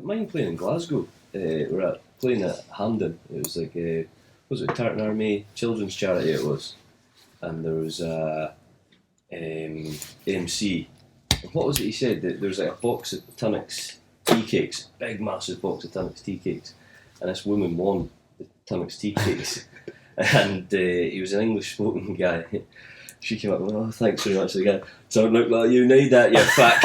Mine playing in Glasgow. We're playing at Hampden. It was like was it Tartan Army Children's Charity? It was, and there was a MC. What was it he said? That there was like a box of Tunnock's tea cakes, big massive box of Tunnock's tea cakes, and this woman won the Tunnock's tea cakes, and he was an English spoken guy. She came up and went, "Oh, thanks very much again. Don't look like you need that, you fat."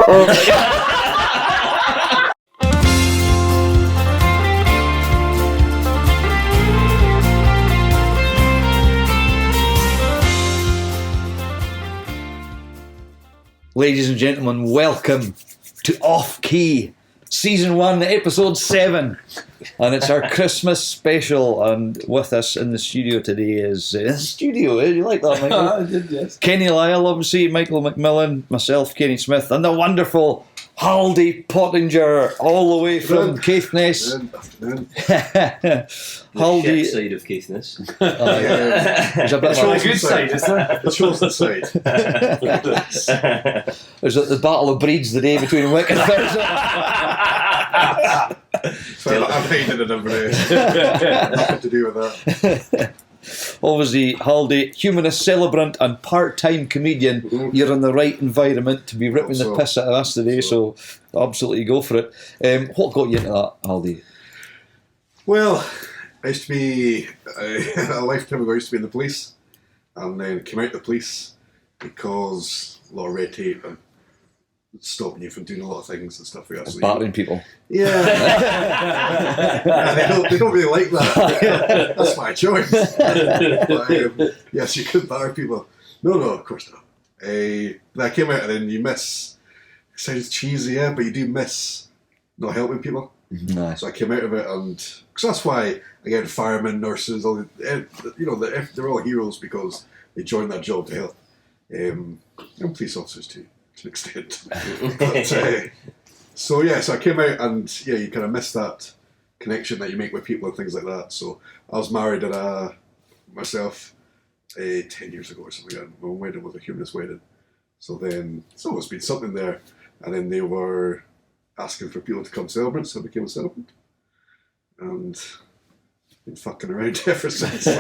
Ladies and gentlemen, welcome to Off Key, Season 1, Episode 7. And it's our Christmas special. And with us in the studio today is... you like that, Michael? I did, yes. Kenny Lyle, obviously, Michael McMillan, myself, Kenny Smith, and the wonderful Halde Pottinger, all the way from Caithness. Halde... The side of Caithness. There's a bit It's a good side, isn't it? The chosen side. There's the Battle of Breeds the day between Wick and Thursday. So I'm hating it every day. Nothing to do with that. Obviously, Halde, Humanist Celebrant and part-time comedian. Mm-hmm. You're in the right environment to be ripping the piss out of us today, so absolutely go for it. What got you into that, Halde? Well, I used to be, a lifetime ago, I used to be in the police, and then came out of the police because a lot of red tape and stopping you from doing a lot of things and stuff like that. So battering people. Yeah. They don't really like that. That's my choice. But, yes, you could batter people. No, of course not. I came out and then you miss, it sounds cheesy, yeah, but you do miss not helping people. Nice. So I came out of it, and because that's why again, firemen, nurses, all they're all heroes because they joined that job to help. And police officers too, to an extent. But, so I came out, and you kind of miss that connection that you make with people and things like that. So I was married at myself 10 years ago or something. And my wedding was a humanist wedding. So then it's always been something there, and then they were asking for people to come celebrant, so I became a celebrant. And been fucking around ever since. So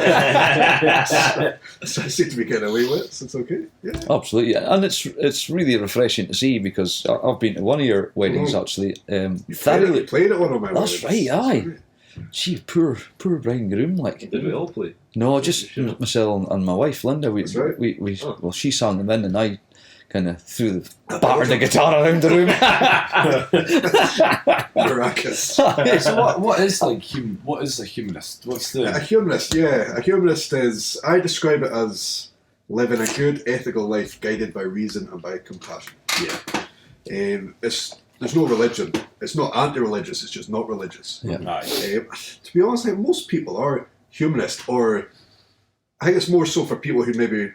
I seem to be getting away with it, so it's okay. Yeah. Absolutely, and it's really refreshing to see, because I've been to one of your weddings actually. You played at one of my weddings. That's right, aye. Gee, poor bride and groom, like. Did we all play? No, just myself and my wife Linda. That's right. Well, she sang them in, and I kind of battered the guitar around the room. Miraculous. So what is a humanist? What's the... A humanist, yeah. A humanist is, I describe it as living a good, ethical life guided by reason and by compassion. Yeah. There's no religion. It's not anti-religious, it's just not religious. Yeah. To be honest, I think most people are humanist, or I think it's more so for people who maybe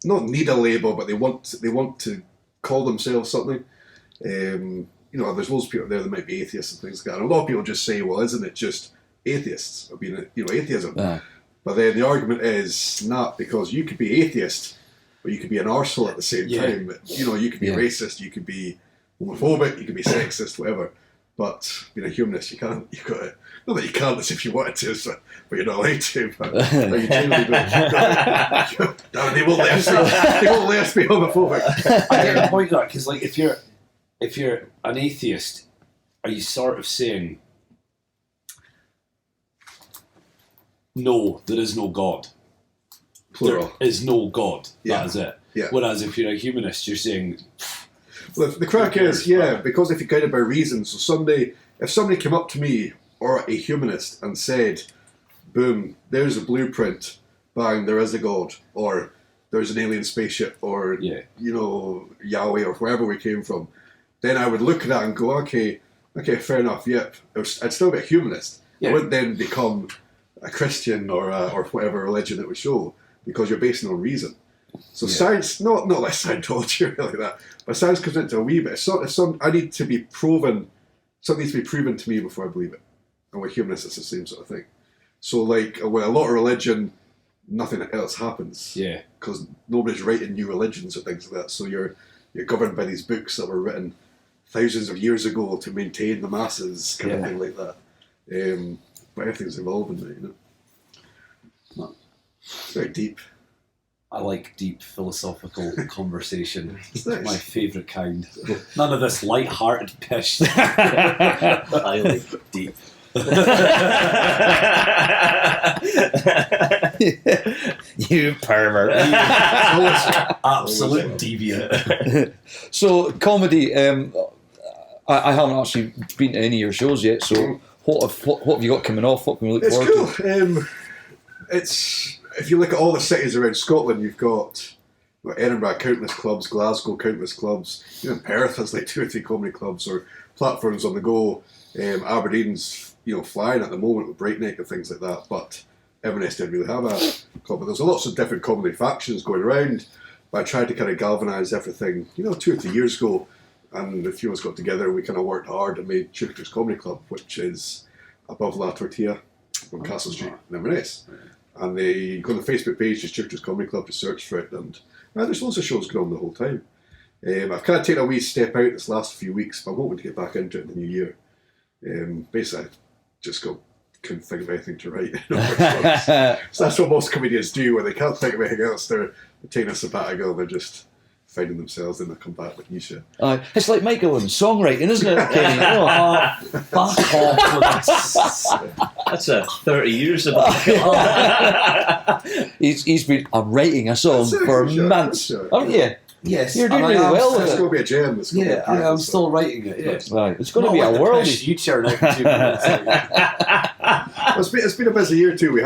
not need a label, but they want to call themselves something. There's loads of people there that might be atheists and things like that. And a lot of people just say, well, isn't it just atheists? Atheism. But then the argument is not, because you could be atheist, but you could be an arsehole at the same time. You could be racist, you could be homophobic, you could be sexist, whatever. But being a humanist, not that you can't, as if you wanted to, but you're not allowed to. But you generally don't. They won't let us be homophobic. I get the point of that, because like if you're an atheist, are you sort of saying, no, there is no God? Plural. There is no God. Yeah. That is it. Yeah. Whereas if you're a humanist, you're saying... Well, the crack is, because if you're guided by reason, so if somebody came up to me, or a humanist, and said, boom, there's a blueprint, bang, there is a God, or there's an alien spaceship, or, Yahweh, or wherever we came from, then I would look at that and go, okay, fair enough, yep. I'd still be a humanist. I wouldn't then become a Christian or whatever religion it would show, because you're based on reason. So science, not like Scientology or like that, but science comes into a wee bit. I need to be proven, something needs to be proven to me before I believe it. And with humanists, it's the same sort of thing. So like, with a lot of religion, nothing else happens. Yeah. Because nobody's writing new religions or things like that. So you're governed by these books that were written thousands of years ago to maintain the masses, kind of thing like that. But everything's evolving now, It's very deep. I like deep philosophical conversation. It's nice. my favourite kind. None of this light-hearted pish. I like deep. You pervert. Absolute deviant. So, comedy, I haven't actually been to any of your shows yet, so what have you got coming off? What can we look It's forward cool. It's if you look at all the cities around Scotland, you've got Edinburgh, countless clubs, Glasgow, countless clubs. Even Perth has like 2 or 3 comedy clubs or platforms on the go. Aberdeen's flying at the moment with Breakneck and things like that, but Inverness didn't really have a club. But there's lots of different comedy factions going around. But I tried to kind of galvanise everything, 2 or 3 years ago, and a few of us got together and we kind of worked hard and made Chuckers Comedy Club, which is above La Tortilla on Castle Street in Inverness. And they go on the Facebook page, just Chuckers Comedy Club, to search for it, and there's loads of shows going on the whole time. I've kind of taken a wee step out this last few weeks, but I'm hoping to get back into it in the new year. Basically, I just couldn't think of anything to write. So that's what most comedians do, when they can't think of anything else. They're taking a sabbatical, they're just finding themselves, and they come back with new shit. It's like Michael and songwriting, isn't it, Kenny? Fuck off with this. That's a 30 years about. He's been writing a song for months, haven't you? Yes, You're doing and really well with It's it. going to be a gem. It's going to be a I'm still writing it. Yeah. Right, it's going to be a world. You churn out 2 minutes. It's been a busy year too. We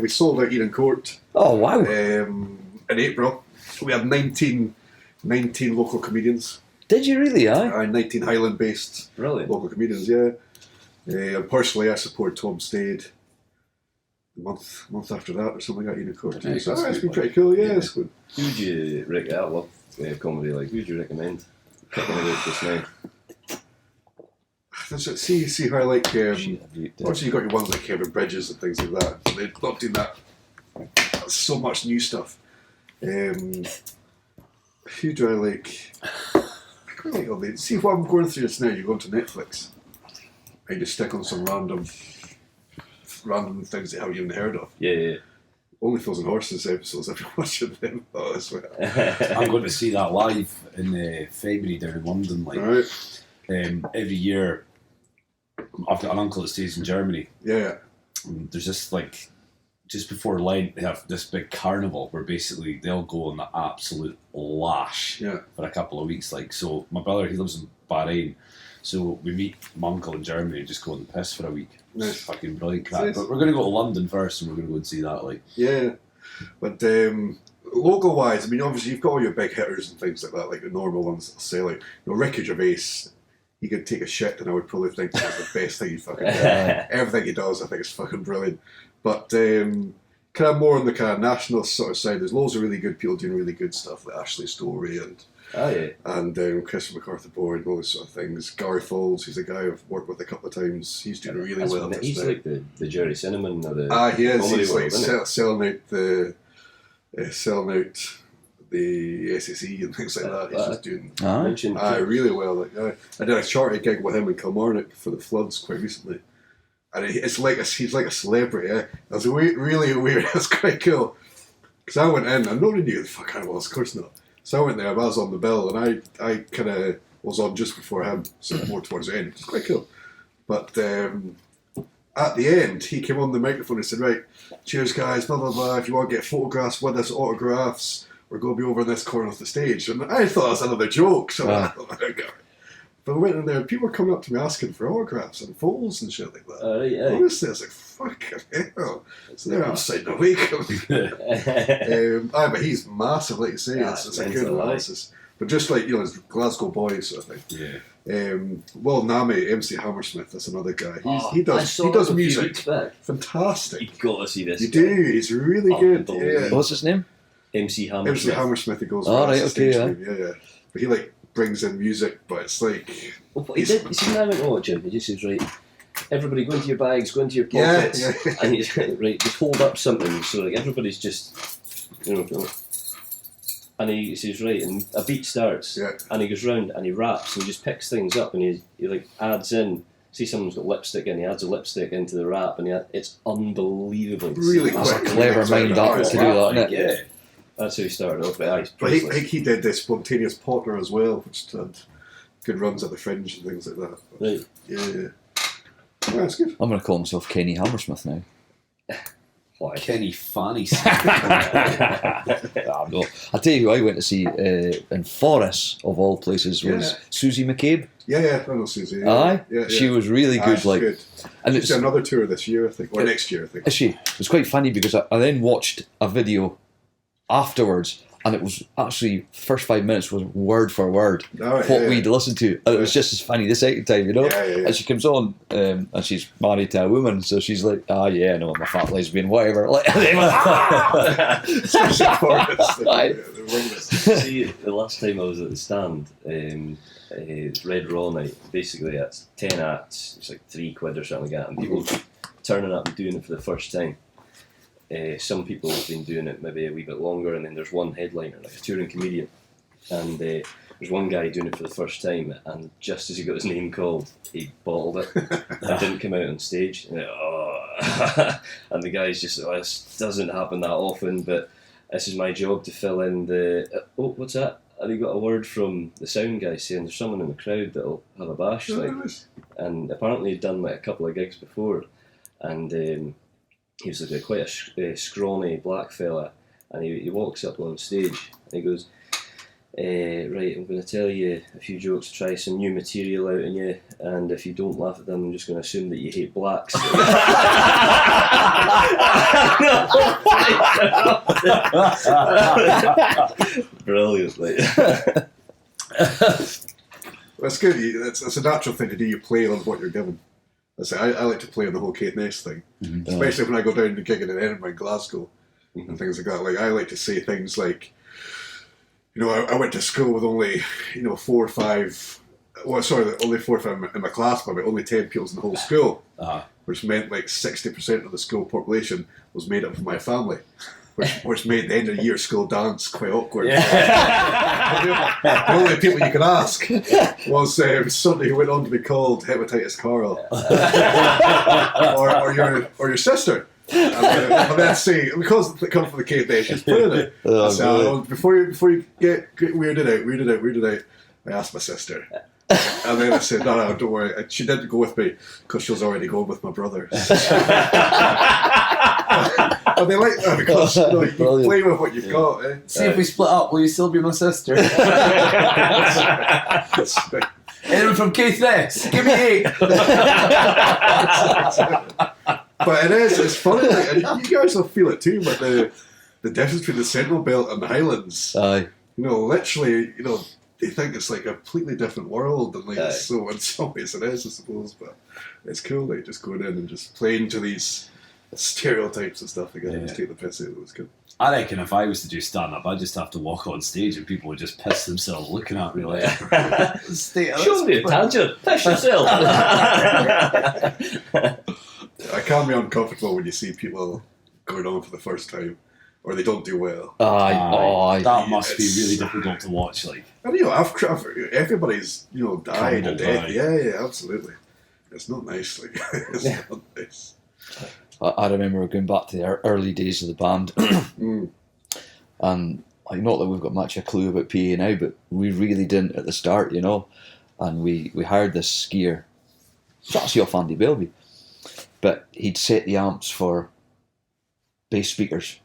sold out Eden Court Oh wow! in April. We had 19 local comedians. Did you really? 19 Highland-based Brilliant. local comedians. Yeah. And personally, I support Tom Stade. The month after that, or something like that, Eden Court. Nice, So, that's it's good, been pretty cool. Yeah, it's good. Who would you recommend? I love comedy. Like, who would you recommend? Kicking it out just now. See how like obviously you got your ones like Kevin Bridges and things like that. They're not doing that. So much new stuff. Who do I like? I quite like all the. See what I'm going through just now. You go onto Netflix and you just stick on some random things that you haven't even heard of. Yeah. Only Fools and Horses episodes. I've been watching them. Oh, that's well. I'm going to see that live in February down in London. Like Alright. every year, I've got an uncle that stays in Germany. Yeah. And there's just like just before Lent, they have this big carnival where basically they'll go on the absolute lash for a couple of weeks. Like, so my brother, he lives in Bahrain, so we meet my uncle in Germany and just go on the piss for a week. Nice. It's fucking brilliant crap. Nice. But we're going to go to London first, and we're going to go and see that. Like, Yeah. But local wise, I mean, obviously you've got all your big hitters and things like that, like the normal ones that sell out. Ricky Gervais, he could take a shit, and I would probably think that's the best thing he fucking does. Everything he does, I think, is fucking brilliant. But kind of more on the kind of national sort of side, there's loads of really good people doing really good stuff, like Ashley Story and Chris MacArthur Boyd and all those sort of things. Gary Falls, he's a guy I've worked with a couple of times. He's doing really well. He's like the Jerry Cinnamon of the he is. comedy He's world, like isn't selling out the SSE and things like that. He's just doing Mentioned really well. Like I did a charity gig with him in Kilmarnock for the floods quite recently, and he's like a celebrity. It was really weird. It's quite cool because I went in and nobody knew who the fuck I was. Of course not. So I went there. I was on the bill, and I kind of was on just before him, so more towards the end. It's quite cool. But at the end, he came on the microphone and said, "Right, cheers, guys. Blah blah blah. If you want to get photographs with us, autographs, we're going to be over in this corner of the stage." And I thought it was another joke. So I thought, oh my God. But I went in there, and people were coming up to me asking for autographs and photos and shit like that. Honestly, I was like, fucking hell. So there I'm sitting awake. But he's massive, like you say. It's a good analysis. But just like, it's Glasgow boys sort of thing. yeah. Will Nami, MC Hammersmith, that's another guy. He I does saw him a few music. weeks back. Fantastic. You got to see this. You guy. do. He's really good. Unbelievable. Yeah. What's his name? MC Hammersmith. MC Hammersmith, he goes. Oh, that's right, the stage okay, name. Yeah. But he brings in music, but it's like Well, what he did. You see, when I went to watch him, he just says, right, everybody go into your bags, go into your pockets, Yeah. and he's right, just hold up something. So like everybody's just, and And he says, right, and a beat starts, and he goes round and he raps and he just picks things up and he like adds in. See, someone's got lipstick in, he adds a lipstick into the rap, and it's unbelievable. Really That's quick. a clever mind up to do that, isn't it? Yeah, that's how he started off. But I think he did the Spontaneous Potter as well, which had good runs at the Fringe and things like that. But Right. Yeah, that's good. I'm going to call myself Kenny Hammersmith now. Why? Kenny Fanny. No. I tell you who I went to see in Forres, of all places, was Susie McCabe. Yeah, I know Susie. Aye, she was really good. She's like, good. and She's it's another tour this year, I think, or next year, I think. Is she? It was quite funny because I then watched a video afterwards, and it was actually first 5 minutes was word for word what we'd listened to, and it was just as funny the second time, you know. And she comes on, and she's married to a woman, so she's like, no, I'm a fat lesbian, whatever. Like, they went, See, the last time I was at the stand, it's Red Raw night. Basically, it's 10 acts. It's like £3 or something like that, and people turning up and doing it for the first time. Some people have been doing it maybe a wee bit longer, and then there's one headliner, like a touring comedian, and there's one guy doing it for the first time, and just as he got his name called, he bottled it and didn't come out on stage. And, and the guy's just, this doesn't happen that often, but this is my job to fill in the, what's that? And he got a word from the sound guy saying there's someone in the crowd that'll have a bash, and apparently he'd done like a couple of gigs before, and he was like quite a scrawny black fella, and he walks up on stage and he goes, right, I'm going to tell you a few jokes to try some new material out in you, and if you don't laugh at them, I'm just going to assume that you hate blacks. Brilliant. That's good. It's a natural thing to do. You play on what you're given. I like to play on the whole Kate Ness thing, especially when I go down to gigging in Edinburgh and Glasgow and things like that. Like, I like to say things like, I went to school with only, 4 or 5. Well, sorry, only 4 or 5 in my class, but only 10 pupils in the whole school, which meant like 60% of the school population was made up of my family. Which made the end of the year school dance quite awkward. The only people you could ask was somebody who went on to be called Hepatitis Carl, or your sister. And then say, because they come from the Kate Ness, she's put in it. Before you get weirded out, I asked my sister. And then I said, no, don't worry. And she didn't go with me because she was already going with my brother. And they like that because you play with what you've got. See, if we split up, will you still be my sister? Anyone from Keith Ness? Give me 8. But it's funny, and you guys will feel it too, but the difference between the Central Belt and the Highlands, literally, they think it's like a completely different world, and so in some ways it is, I suppose, but it's cool, like, just going in and just playing to these stereotypes and stuff again, just take the piss out of it. Was good. I reckon if I was to do stand-up, I'd just have to walk on stage and people would just piss themselves looking at me like, show me a tangent, piss yourself. I can be uncomfortable when you see people going on for the first time, or they don't do well. That must be really difficult to watch. Like, and everybody's died a death. Yeah, absolutely. It's not nice. Like, it's not nice. I remember going back to the early days of the band, and not that we've got much a clue about PA now, but we really didn't at the start, and we hired this skier. It's actually off Andy Belby, but he'd set the amps for bass speakers,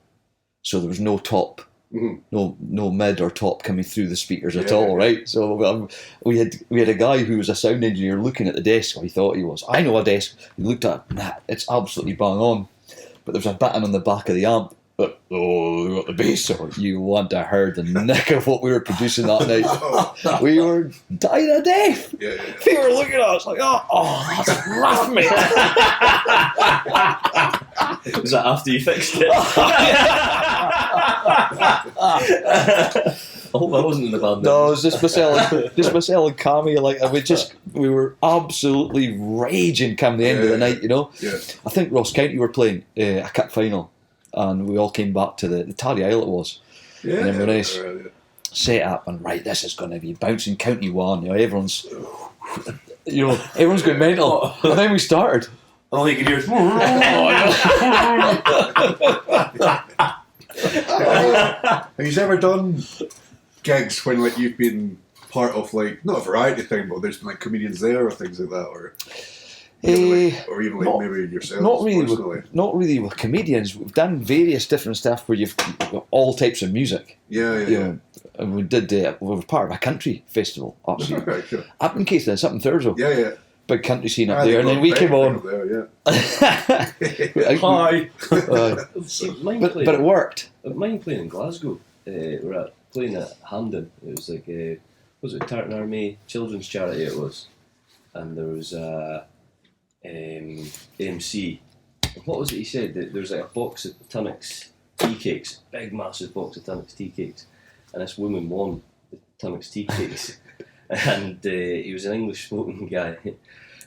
so there was no top, no mid or top coming through the speakers at all, right? So we had a guy who was a sound engineer looking at the desk, or he thought he was. I know a desk. He looked at it, it's absolutely bang on, but there's a button on the back of the amp. But, we got the bass, so you want to hear the nick of what we were producing that night. We were dying of death. They were looking at us like, that's rough, mate. Was that after you fixed it? I hope I wasn't in the band. No, it was just myself and Cammy. Like, we were absolutely raging come the end of the night, I think Ross County were playing a cup final, and we all came back to the Tarry Isle it was in Inverness. set up and right, this is going to be bouncing county one. Everyone's going mental. And then we started. All you can hear is. Have you ever done gigs when like you've been part of like not a variety thing, but there's been like comedians there or things like that, or even like maybe yourself? Not really with comedians. We've done various different stuff where you've got all types of music. Yeah. And we did. We were part of a country festival up in Caithness, it's up in Thurso. Yeah. Big country scene up there, and then we came on. There, Hi. But it worked. Mine playing in Glasgow. We're playing at Hampden. It was like was it Tartan Army Children's Charity? It was, and there was MC. What was it he said? That there's like a box of Tunnocks tea cakes, big massive box of Tunnocks tea cakes, and this woman won the Tunnocks tea cakes, and he was an English spoken guy.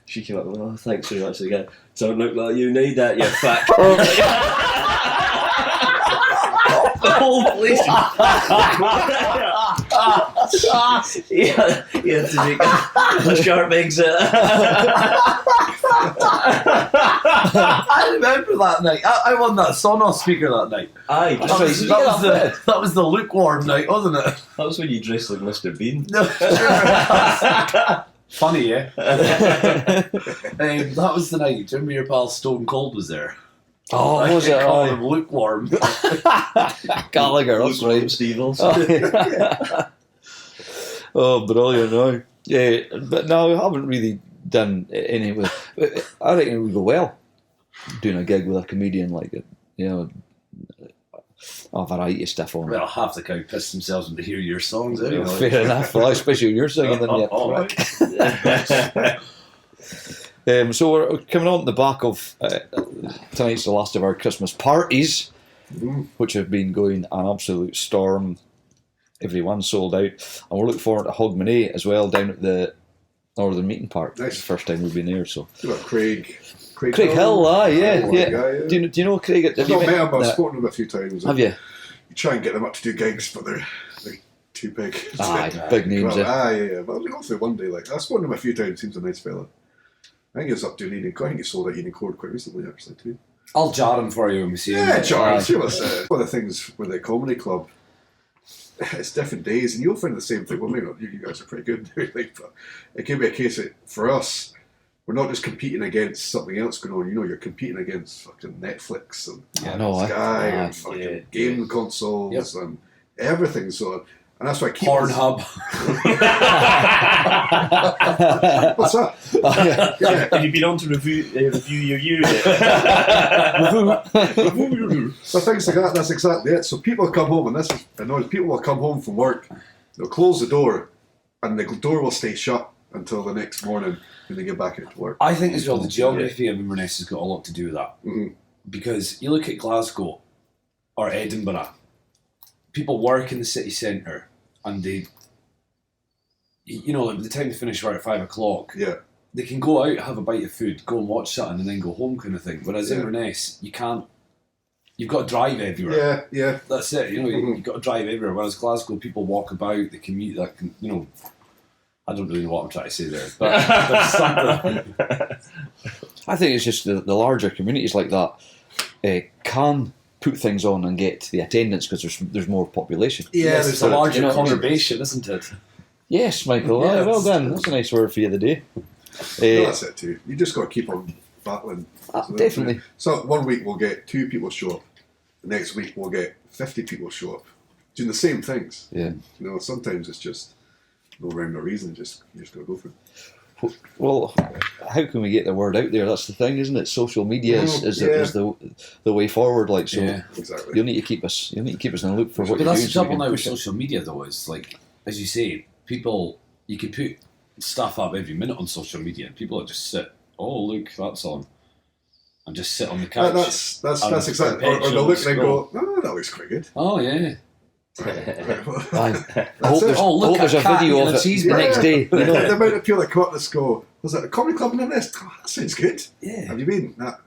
She came up and went, "Oh, thanks very much." The guy, "Don't look like you need that, you fat." The whole place. He had to make a sharp exit. I remember that night. I won that Sonos speaker that night. Aye, That was the lukewarm night, wasn't it? that was when you dressed like Mr. Bean. Funny, yeah. That was the night. Do you remember your pal Stone Cold was there? Oh, was it? Call him lukewarm. Gallagher, that's right. Stevens. Oh, brilliant! No, yeah, but no, I haven't really done any with. I reckon it would go well doing a gig with a comedian like it. A variety of stuff on. Well, half the crowd pissed themselves when they hear your songs anyway. Fair enough. Well, especially when you're singing, then you so we're coming on the back of tonight's the last of our Christmas parties, which have been going an absolute storm. Everyone's sold out, and we're looking forward to Hogmanay as well down at the Northern Meeting Park. Nice. It's the first time we've been there. So Craig Hill, yeah. Guy, Do you know Craig? I've not met him, but I've spoken to him a few times. Have you? You try and get them up to do gigs, but they're too big. Big names. Yeah. But I'll go through one day. Like I've spoken to him a few times. Seems a nice fella. I think he's up doing Evening. I think he sold out Evening Chord quite recently, actually too. I'll jar him for you when we see him. Yeah, jar. See what's one of the things with the comedy club. It's different days, and you'll find the same thing. Well, maybe not. You guys are pretty good, but it can be a case that for us, we're not just competing against something else going on. You're competing against fucking Netflix and Sky and fucking game consoles and everything. So, and that's why Pornhub. What's that? Have you been on to review your year yet? So things like that. That's exactly it. So people come home, and this is annoying. People will come home from work. They'll close the door, and the door will stay shut until the next morning when they get back into work. I think as well the geography of Inverness has got a lot to do with that. Mm-hmm. Because you look at Glasgow or Edinburgh, people work in the city centre and they, by the time they finish work at 5 o'clock, they can go out, have a bite of food, go and watch something and then go home kind of thing. Whereas Inverness, you can't. You've got to drive everywhere. Yeah. That's it. You've got to drive everywhere. Whereas Glasgow, people walk about, they commute. I don't really know what I'm trying to say there, but there's something. I think it's just the larger communities like that can put things on and get the attendance because there's more population. Yeah, there's a larger conurbation, isn't it? Yes, Michael. Well done. That's a nice word for you of the day. That's it too. You just got to keep on battling. Definitely. So one week we'll get 2 people show up. The next week we'll get 50 people show up doing the same things. Yeah. Sometimes it's just no rhyme or reason. You just got to go for it. Well, how can we get the word out there? That's the thing, isn't it? Social media is the way forward. Like so, exactly. You'll need to keep us. You'll need to keep us in the loop for what. But you're that's doing the trouble now with social media, though. Is like, as you say, people. You can put stuff up every minute on social media, and people just sit. Oh, look, that's on, and just sit on the couch. That's exactly. Or they'll look and go, oh, that looks quite good. Oh yeah. I hope there's a video of it the next day. The amount of people that come up to go, was it a comedy club in the nest? Oh, that sounds good. Yeah. Have you been? That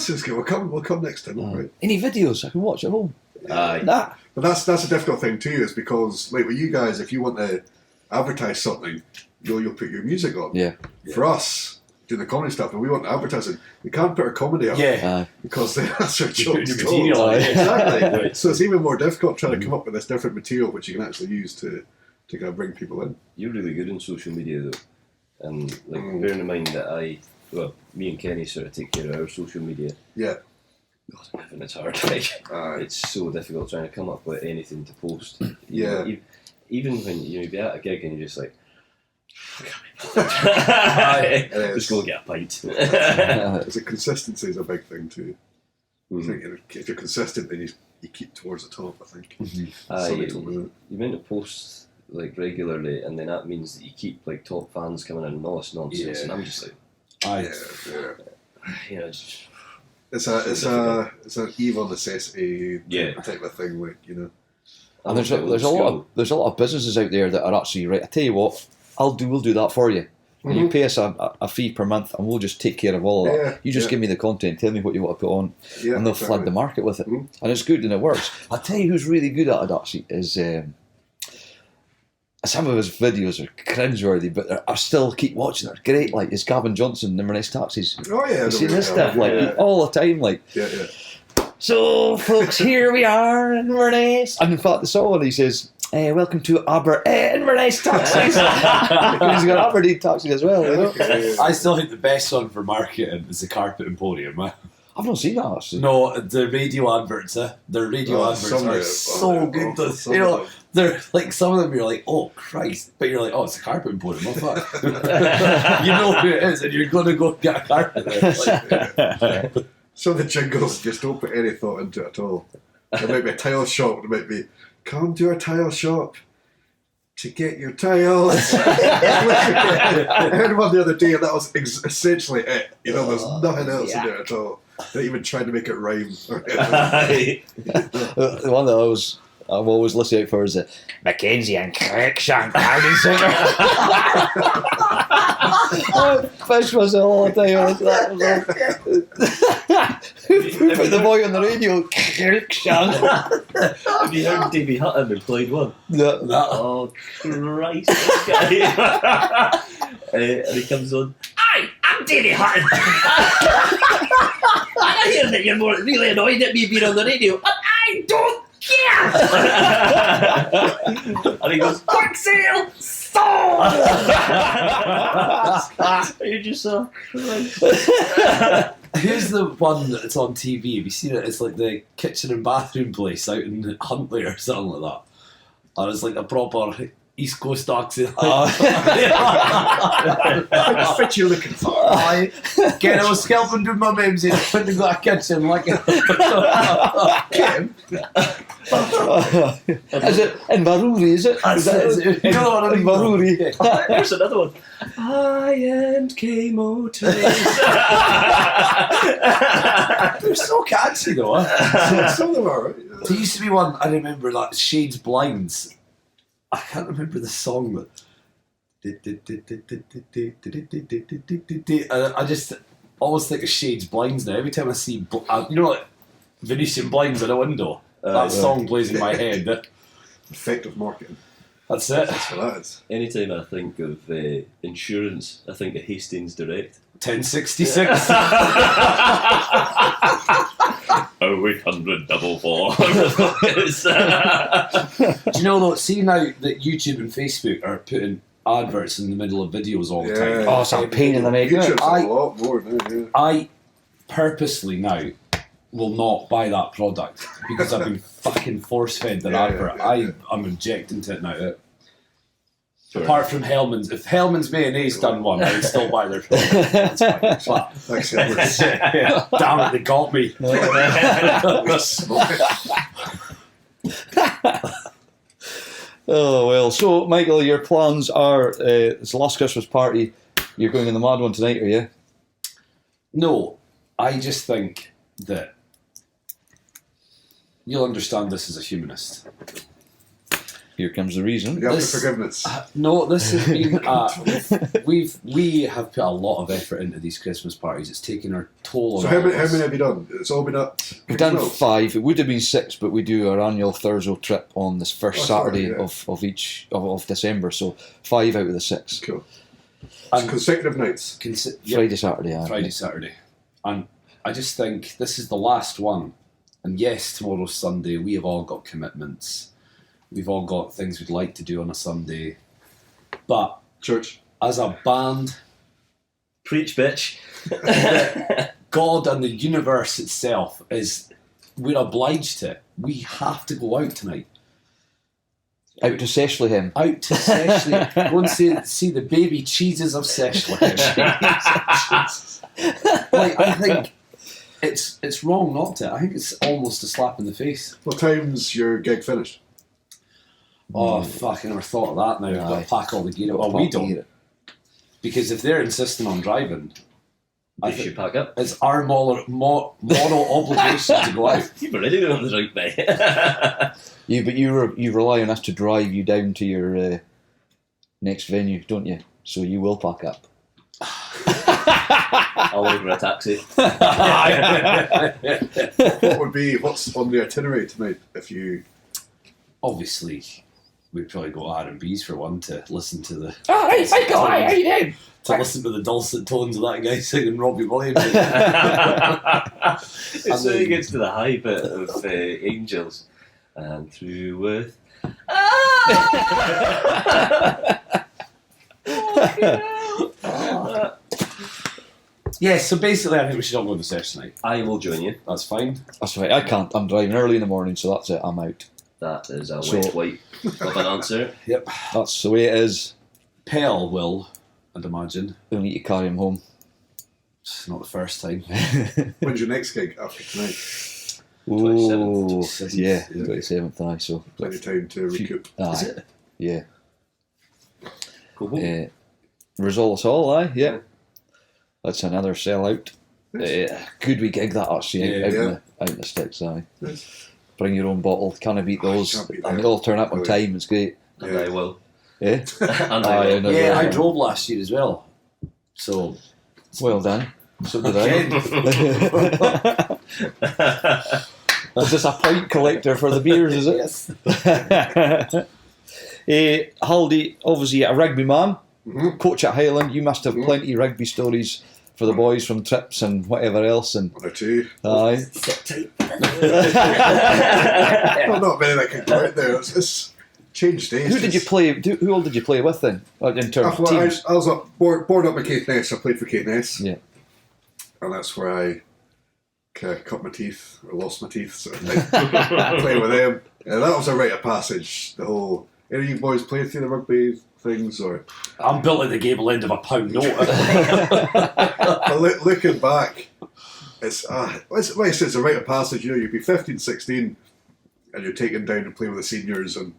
sounds good. We'll come next time. Right. Any videos I can watch at home? Aye. Nah. But that's a difficult thing too, is because like with you guys, if you want to advertise something, you'll put your music on. Yeah. For us, doing the comedy stuff, and we want advertising, we can't put our comedy up. Yeah. Because that's our job. Your material. Exactly. So it's even more difficult trying to come up with this different material which you can actually use to kind of bring people in. You're really good on social media though, and like bearing in mind that me and Kenny sort of take care of our social media. Yeah. God, and it's hard. Like, it's so difficult trying to come up with anything to post. Yeah. Even when you be at a gig and you're just like, just go get a pint. The consistency is a big thing too. I think if you're consistent, then you keep towards the top. I think. You meant to post like regularly, and then that means that you keep like top fans coming in and all this nonsense. And I'm just like, you know. It's an evil necessity type of thing, like, you know. And there's a lot of businesses out there that are actually right. I tell you what, we'll do that for you. Mm-hmm. You pay us a fee per month, and we'll just take care of all of that. You just give me the content, tell me what you want to put on, and they'll flood the market with it. And it's good and it works. I'll tell you who's really good at it actually is. Some of his videos are cringeworthy, but I still keep watching. They're great. Like, it's Gavin Johnson, Inverness Taxis. Oh yeah, you see this stuff all the time. Like, so folks, here we are in Inverness, and in fact, the song he says, "Welcome to Inverness Taxis." He's got Aberdeen Taxis as well. You know? I still think the best one for marketing is the Carpet Emporium. I've not seen that actually. No, the radio adverts. The radio adverts are so good. You know, they're like, some of them you're like, oh Christ, but you're like, oh, it's a Carpet Emporium. What's that? You know who it is, and you're going to go get a carpet there. Some of the jingles just don't put any thought into it at all. There might be a tile shop. There might be, come to our tile shop to get your tiles. I heard one the other day, and that was essentially it. You know, there's nothing else in there at all. They even tried to make it rhyme. The one that I'm always listening out for is the Mackenzie and Cruikshank Garden Centre. I fish myself all the time. Who put the boy on the radio? Cruikshank. Have you heard Davey Hutton who played one? No. Oh Christ, this guy. And he comes on, "Hi, I'm Davey Hutton. I hear that you're really annoyed at me being on the radio, but I don't care." And he goes, "Quick sale, sold!" You're just so Christ. Here's the one that's on TV. Have you seen it? It's like the kitchen and bathroom place out in Huntly or something like that. And it's like a proper East Coast accent. What fit you looking for? Get I was helping do my memes in putting got a kitchen like it. Kim? Is it Inverurie, is it? You know what I mean? Inverurie. There's another one. I and K-Mo today. They're so catchy though. Some of them are, right? There used to be one, I remember, that Shades Blinds. I can't remember the song, but I just always think of Shades Blinds now. Every time I see, you know, like Venetian blinds in a window, that song plays in my head. Effective marketing. That's it. That's what that is. Anytime I think of insurance, I think of Hastings Direct. 1066. 0800 444. Do you know though? See now that YouTube and Facebook are putting adverts in the middle of videos all the time. Oh, it's a pain in the neck. YouTube's a lot more now. Yeah. I purposely now will not buy that product because I've been fucking force fed their advert. I'm objecting to it now. Sure. Apart from Hellman's, if Hellman's mayonnaise done one, I would still buy their product. Thanks, Hellman's. Damn it, they got me. Oh well. So Michael, your plans are it's the last Christmas party. You're going in the mad one tonight, are you? No, I just think that you'll understand this as a humanist. Here comes the reason. You have the forgiveness. No, this has been. We have put a lot of effort into these Christmas parties. It's taken our toll on. So how many have you done? It's all been up. We've done 5. It would have been 6, but we do our annual Thursday trip on this first Saturday of December. So 5 out of the 6. Cool. And consecutive nights. Friday, Saturday. Friday, Saturday. And I just think this is the last one. And yes, tomorrow's Sunday. We have all got commitments. We've all got things we'd like to do on a Sunday. But church, as a band, preach, bitch. God and the universe itself we're obliged to. We have to go out tonight. Out to Seshleyham. Out to Seshleyham. Go and see the baby cheeses of Seshleyham. Like, I think it's wrong not to. I think it's almost a slap in the face. What time's your gig finished? Oh, fuck, I never thought of that now. We've got to pack all the gear up. Well, we don't. Because if they're insisting on driving, I should pack up. It's our moral obligation to go out. You've already been on the right way. But you rely on us to drive you down to your next venue, don't you? So you will pack up. I'll order a taxi. What's on the itinerary tonight? If you obviously. We'd probably go R&B's for one to listen to the. Oh, hey, Michael, how you doing? To listen to the dulcet tones of that guy singing Robbie Williams. It's when he gets to the high bit of Angels and through with. Yeah, so basically, I think we should all go to the session tonight. I will join you. That's fine. That's right. I can't. I'm driving early in the morning, so that's it. I'm out. That is a wet wipe of an answer. Yep. That's the way it is. Pell will, I'd imagine. We'll need to carry him home. It's not the first time. When's your next gig after tonight? 27th. Yeah, 27th. Aye, so plenty of time to recoup. Is it? Yeah. Cool. Result us all, aye, yeah. That's another sellout. Good wee gig that actually, out in the sticks, aye. Nice. Bring your own bottle, can't beat those. And they all turn up on time, it's great. And I will. Yeah? And I will. Yeah, I drove last year as well. So. Well done. So did I. Is this a pint collector for the beers, is it? Yes. Halde, obviously a rugby man, coach at Highland. You must have plenty of rugby stories for the boys from trips and whatever else. And one or two. Aye. Sit tight. Well, not many that can go out there. It's changed days. Who did you play? Who all did you play with then? In terms of teams? I was born up in Caithness. I played for Caithness. Yeah. And that's where I cut my teeth or lost my teeth. So I played with them. And that was a rite of passage. The whole. Any of you boys played through the rugby things or? I'm built at the gable end of a pound note. But looking back, it's like I said, it's a rite of passage. You know, you'd be 15, 16, and you're taken down to play with the seniors and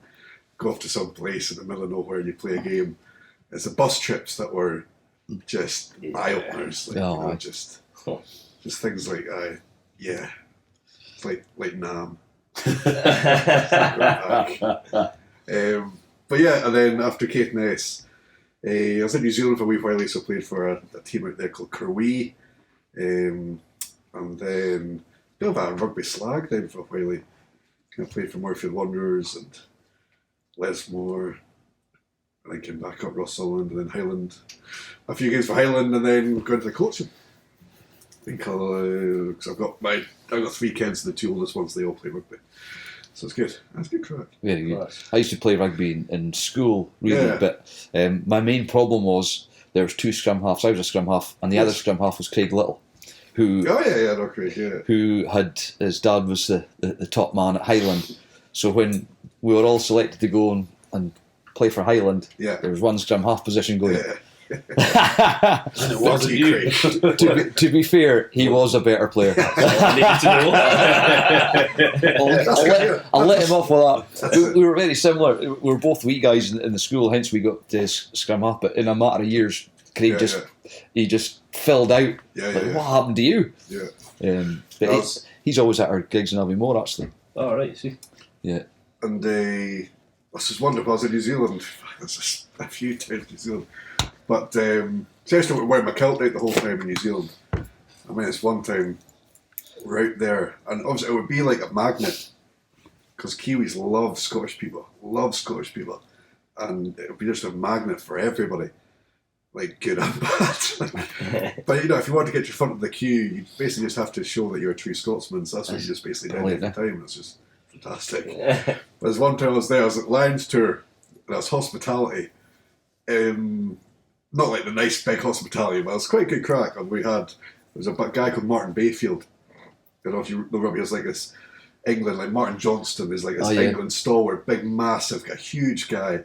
go off to some place in the middle of nowhere and you play a game. It's the bus trips that were just eye openers. Like, just things like it's like Nam. But yeah, and then after Caithness, I was in New Zealand for a wee while, so I played for a team out there called Curwee, and then a bit of a rugby slag then for a while. Kind of played for Moorfield Wanderers and Lesmore, and then came back up Rossalland and then Highland. A few games for Highland, and then going to the coaching. Because I've got 3 kids, and the 2 oldest ones, they all play rugby. So it's good. That's good crack. Very good. I used to play rugby in school, really, but my main problem was there was 2 scrum halves. I was a scrum half, and the other scrum half was Craig Little, who had his dad was the top man at Highland. So when we were all selected to go and play for Highland, there was one scrum half position going. Yeah. And it wasn't you. to be fair, he was a better player. I'll let him off with that. We were very similar. We were both wee guys in the school, hence we got to scrum half. But in a matter of years, Craig just filled out. What happened to you? Yeah. But he's always at our gigs in Abbey Moor, actually. Oh, right, see. Yeah. And this is wonderful. I was in New Zealand. This is a few times in New Zealand. But seriously, we're wearing my kilt out the whole time in New Zealand. I mean, it's one time we're out there, and obviously it would be like a magnet, because Kiwis love Scottish people, and it would be just a magnet for everybody, like good and bad. But if you want to get to the front of the queue, you basically just have to show that you're a true Scotsman, so that's what you just basically did every time. It's just fantastic. But there's one time I was at Lions Tour, and I was hospitality. Not like the nice big hospitality, but it was quite good crack. And there was a guy called Martin Bayfield. I don't know if you know rugby, it's like this England, like Martin Johnston is like this England stalwart, big, massive, a huge guy.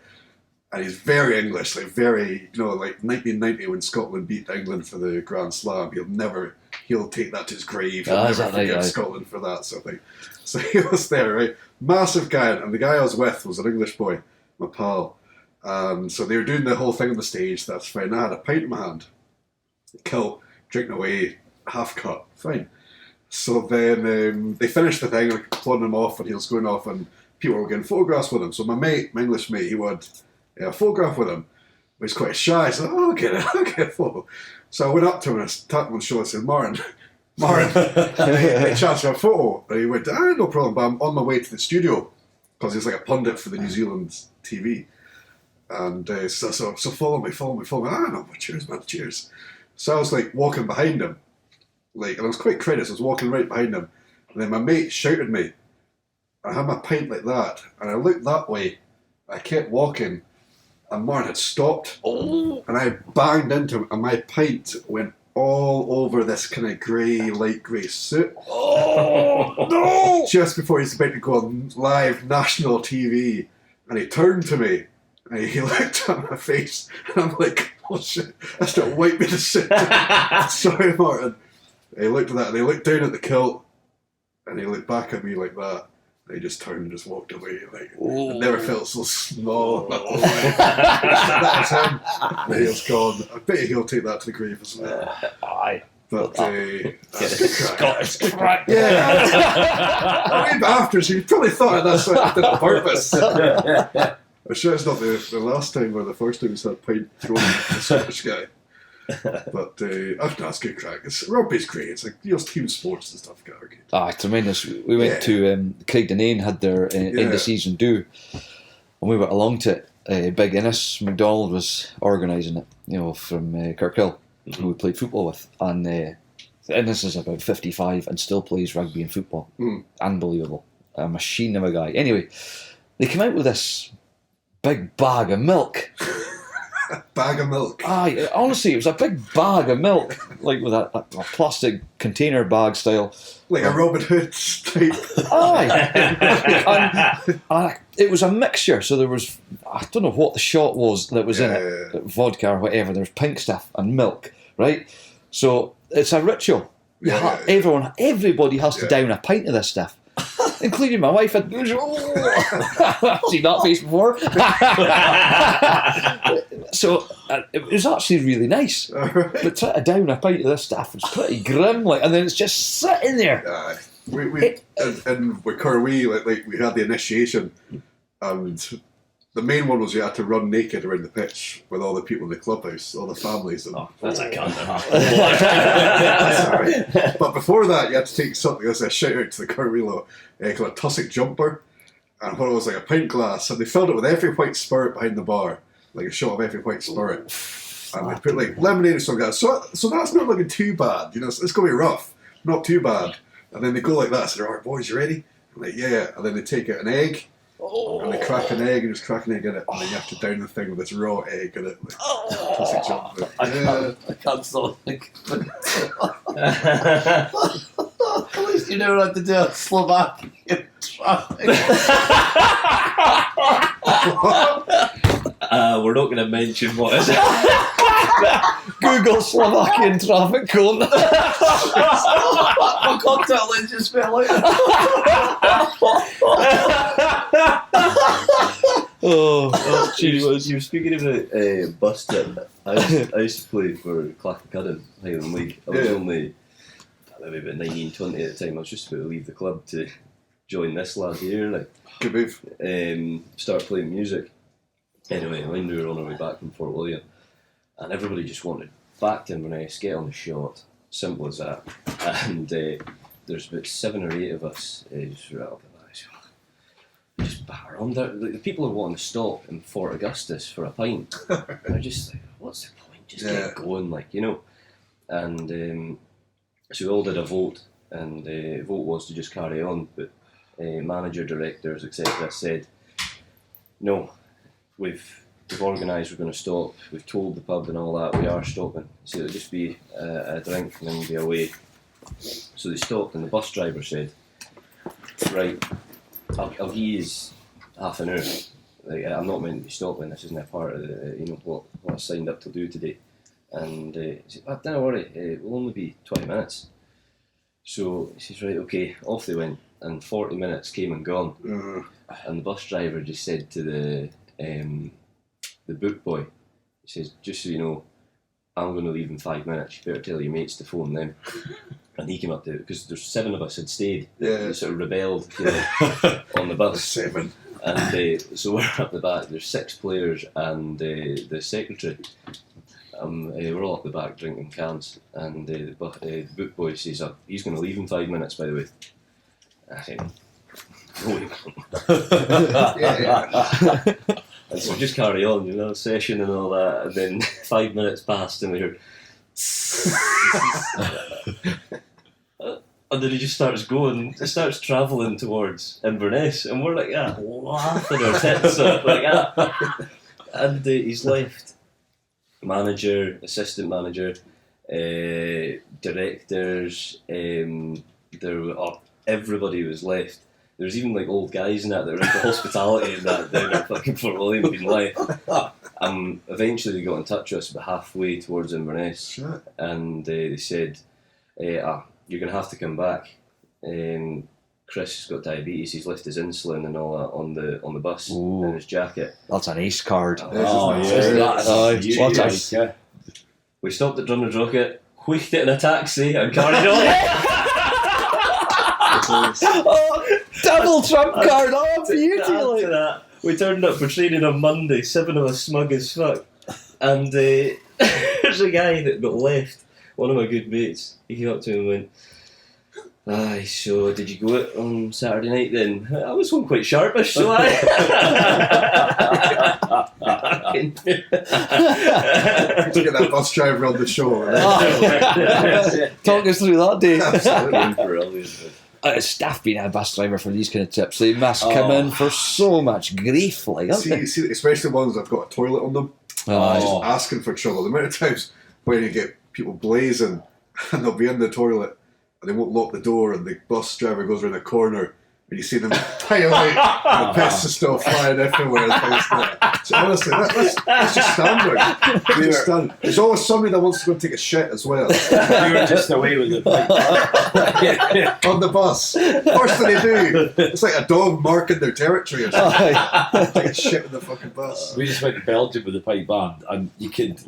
And he's very English, like very, like 1990 when Scotland beat England for the Grand Slam. He'll take that to his grave. He'll never forget Scotland for that sort of thing. So he was there, right? Massive guy. And the guy I was with was an English boy, my pal. So they were doing the whole thing on the stage, that's fine. I had a pint in my hand, kilt, drinking away, half cut, fine. So then they finished the thing, like pulling him off, and he was going off, and people were getting photographs with him. So my English mate, he wanted a photograph with him, but he's quite shy, so I'll get a photo. So I went up to him and I tapped him on the shoulder and said, Martin, any chance for a photo? And he went, no problem, but I'm on my way to the studio, because he's like a pundit for the New Zealand TV. And so follow me. No, cheers, man, cheers. So I was like walking behind him, and I was quite credit, so I was walking right behind him. And then my mate shouted me. I had my pint like that, and I looked that way. I kept walking, and Martin had stopped. Oh. And I banged into him, and my pint went all over this kind of light grey suit. Oh, no! Just before he's about to go on live national TV. And he turned to me. And he looked at my face, and I'm like, oh shit, I started wiping the shit. Sorry, Martin. And he looked at that, and he looked down at the kilt, and he looked back at me like that, and he just turned and just walked away. Like, I never felt so small in my whole life. That was him. And he was gone. I bet he'll take that to the grave as well. Aye. But Scottish crack. Yeah. I mean, after, so you probably thought that's what I did on purpose. I'm sure it's not the last time or the first time he's had pint thrown at the Scottish guy. But that's good crack. Rugby's great. It's like team sports and stuff. Tremendous. We went to Craig Denane had their end of season do, and we went along to it. Big Innes McDonald was organising it, from Kirkhill, who we played football with, and Innes is about 55 and still plays rugby and football. Unbelievable, a machine of a guy. Anyway, they came out with this big bag of milk. A bag of milk? Aye, honestly, it was a big bag of milk, like with a plastic container bag style. Like a Robin Hood type. Aye. and it was a mixture, so there was, I don't know what the shot was that was in it, vodka or whatever, there was pink stuff and milk, right? So it's a ritual. Everybody has to down a pint of this stuff. Including my wife. I've seen that face before. So it was actually really nice. Right. But trying to down a pint of this stuff was pretty grim. And then it's just sitting there. And with Curwee, like we had the initiation, and the main one was you had to run naked around the pitch with all the people in the clubhouse, all the families. That's a cunt. That's all right. But before that, you had to take something as a shout out to the Curwee lot, called a tussock jumper, and what it was like a pint glass, and they filled it with every white spirit behind the bar, like a shot of every white spirit, and they put like lemonade or something like that. So that's not looking too bad, it's going to be rough, not too bad. And then they go like that, so they're, all right, boys, you ready? I'm like, yeah. And then they take out an egg. And they crack an egg and just crack an egg in it, and then you have to down the thing with this raw egg in it. I can't stop thinking. At least you never had to do a Slovakian traffic. We're not going to mention what is it. Google Slovakian traffic cone. My contact lens just fell out. You were speaking about bus tip. I used to play for Clackcudden Highland League. I was only maybe about 19, 20 at the time. I was just about to leave the club to join this lad here, like, Good move. start playing music. Anyway, when we were on our way back from Fort William, and everybody just wanted back to Inverness, get on the shot, simple as that. And there's about 7 or 8 of us just right up the back. Just batter on there. Like, the people are wanting to stop in Fort Augustus for a pint. And they're just like, what's the point? Just get going, like, you know. And so we all did a vote, and the vote was to just carry on. But manager, directors, etc. said, no, we've organised, we're going to stop. We've told the pub and all that, we are stopping. So it'll just be a drink and then we'll be away. So they stopped, and the bus driver said, right, I'll give you half an hour. Like, I'm not meant to be stopping. This isn't a part of the, what I signed up to do today. And he said, don't worry, it will only be 20 minutes. So he says, right, okay, off they went. And 40 minutes came and gone. And the bus driver just said to the book boy, he says, just so you know, I'm going to leave in 5 minutes. You better tell your mates to phone them. And he came up to it, because there's 7 of us had stayed. They sort of rebelled, on the bus. 7. And so we're up the back. There's 6 players and the secretary. We're all up the back drinking cans. And the book boy says, he's going to leave in 5 minutes, by the way. I said, no, he won't. And so just carry on, session and all that. And then 5 minutes passed, and we heard. And then he just starts going, he starts travelling towards Inverness, and we're like, laughing our tits off, like that. And he's left manager, assistant manager, directors, everybody was left. There's even like old guys and that were into hospitality and that down at fucking Fort William being left. Eventually they got in touch with us about halfway towards Inverness. Shit. And they said, you're going to have to come back. Chris has got diabetes, he's left his insulin and all that on the bus in his jacket. That's an ace card. We stopped at Drummond's Rocket, wheeked it in a taxi and carried on. Double trump card, beauty! We turned up for training on Monday, 7 of us smug as fuck. And there's a guy that got left, one of my good mates. He came up to me and went, aye, so did you go out on Saturday night then? I was home quite sharpish, so I... To get that bus driver on the show. Talk us through that day. Brilliant. Staff being a bus driver for these kind of tips, they must come in for so much grief, like, see, especially ones that've got a toilet on them. Just asking for trouble. The amount of times when you get people blazing and they'll be in the toilet and they won't lock the door, and the bus driver goes around the corner and you see them pile out and piss and stuff flying everywhere. So honestly, that's just standard. There's always somebody that wants to go and take a shit as well. You were just away with the pipe. On the bus. First thing they do, it's like a dog marking their territory or something. Take a shit in the fucking bus. We just went to Belgium with the pipe band, and you could,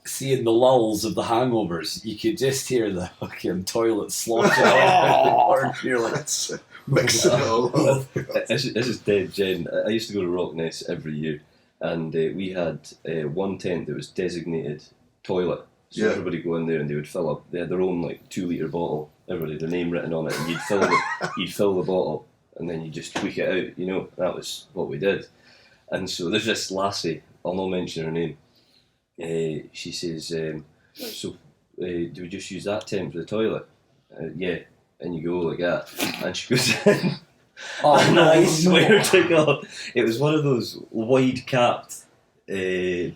see in the lulls of the hangovers, you could just hear the fucking toilet sloshing out. You're like, mixing it all up. This is dead gen. I used to go to Rockness every year, and we had one tent that was designated toilet. So everybody go in there and they would fill up. They had their own 2 litre bottle. Everybody their name written on it, and you'd fill the bottle, and then you just tweak it out. That was what we did. And so there's this lassie. I'll not mention her name. She says, do we just use that tent for the toilet? Yeah. And you go like that, and she goes in. I swear to God, it was one of those wide-capped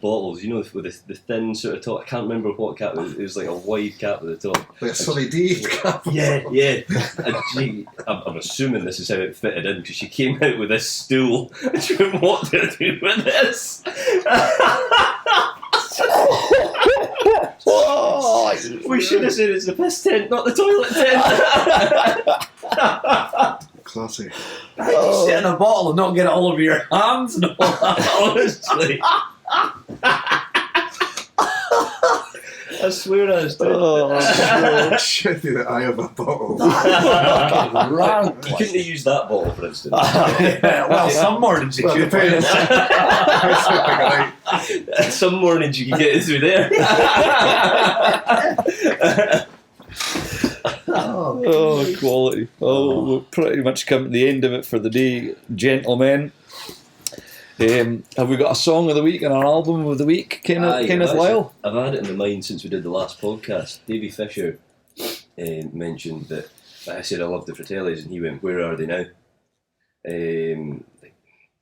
bottles, with the thin sort of top. I can't remember what cap it was. It was like a wide cap at the top. Like a Sunny D cap. Yeah. And I'm assuming this is how it fitted in, because she came out with this stool, and she went, what do I do with this? We should have said it's the piss tent, not the toilet tent. Classic. you sit in a bottle and not get it all over your hands and all that, honestly. I swear I was dead. Oh, Shit through the eye of a bottle. rank. You couldn't have used that bottle, for instance. Well, some mornings you Well, could. depends. Some mornings you can get it through there. Oh, quality. Oh, we've pretty much come to the end of it for the day, gentlemen. Have we got a song of the week and an album of the week, Kenneth Lyle? I've had it in my mind since we did the last podcast. Davy Fisher mentioned that I said I love the Fratellis, and he went, "Where are they now?"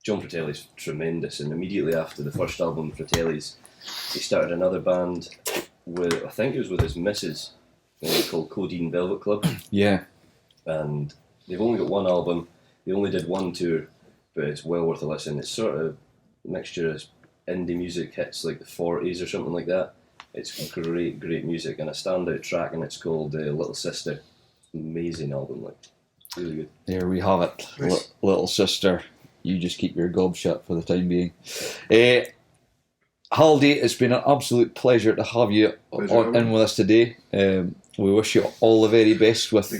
John Fratelli's tremendous, and immediately after the first album, Fratellis, he started another band with, I think it was with his missus, called Codeine Velvet Club. Yeah. And they've only got one album. They only did one tour, but it's well worth a listen. It's sort of a mixture of indie music hits like the 40s or something like that. It's great music, and a standout track, and it's called Little Sister. Amazing album, like really good. There we have it. Nice. Little sister, you just keep your gob shut for the time being. Halde, it's been an absolute pleasure to have you in with us today. We wish you all the very best with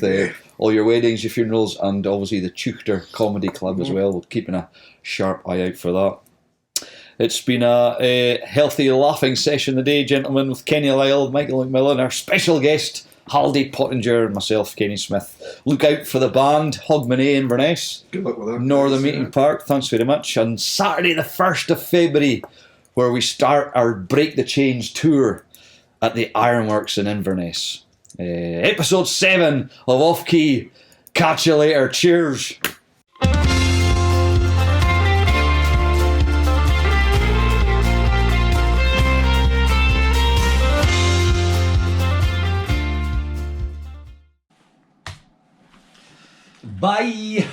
all your weddings, your funerals, and obviously the Tuchter Comedy Club as well. We're keeping a sharp eye out for that. It's been a healthy laughing session today, gentlemen, with Kenny Lyle, Michael McMillan, our special guest, Halde Pottinger, and myself, Kenny Smith. Look out for the band, Hogmanay Inverness, Good luck with that. Northern Meeting Park. Thanks very much. And Saturday the 1st of February, where we start our Break the Change tour at the Ironworks in Inverness. Episode 7 of Off Key. Catch you later. Cheers. Bye.